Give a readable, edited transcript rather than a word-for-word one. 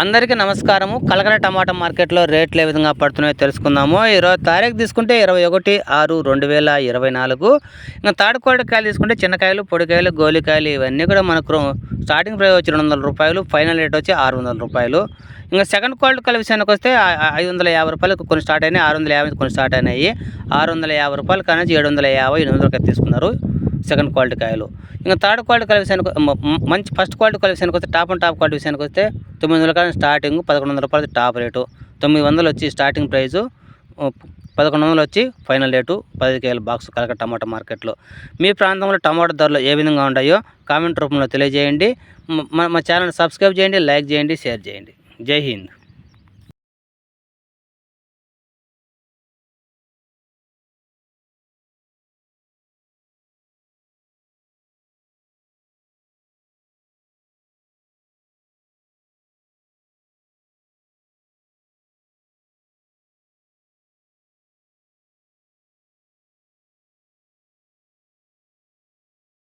అందరికీ నమస్కారము. కలకల టమాటా మార్కెట్లో రేట్లు ఏ విధంగా పడుతున్నాయో తెలుసుకుందాము. ఈరోజు తారీఖు తీసుకుంటే 21/6/2024. ఇంకా తాడు కాయలు తీసుకుంటే చిన్నకాయలు, పొడికాయలు, గోలికాయలు ఇవన్నీ కూడా మనకు స్టార్టింగ్ ప్రైస్ వచ్చి ₹200, ఫైనల్ రేట్ వచ్చి ₹600. ఇంకా సెకండ్ క్వాలిటీ కాయల విషయానికి వస్తే ₹550 కొన్ని స్టార్ట్ అయినాయి, ₹650 కొన్ని స్టార్ట్ అయినాయి. ₹650 కానీ 750, 800 తీసుకున్నారు సెకండ్ క్వాలిటీ కాయలు. ఇంకా థర్డ్ క్వాలిటీ కాయల విషయానికి మంచి ఫస్ట్ క్వాలిటీ కాయల విషయానికి వస్తే టాప్ క్వాలిటీ విషయానికి వస్తే 900 కానీ స్టార్టింగ్, ₹1100 టాప్ రేటు, 900 వచ్చి స్టార్టింగ్ ప్రైజు, 1100 వచ్చి ఫైనల్ రేటు 10 కేజీల బాక్స్ కలకట్ట టమాటా మార్కెట్లో. మీ ప్రాంతంలో టమాటా ధరలు ఏ విధంగా ఉన్నాయో కామెంట్ రూపంలో తెలియజేయండి. మా ఛానల్ సబ్స్క్రైబ్ చేయండి, లైక్ చేయండి, షేర్ చేయండి. జై హింద్.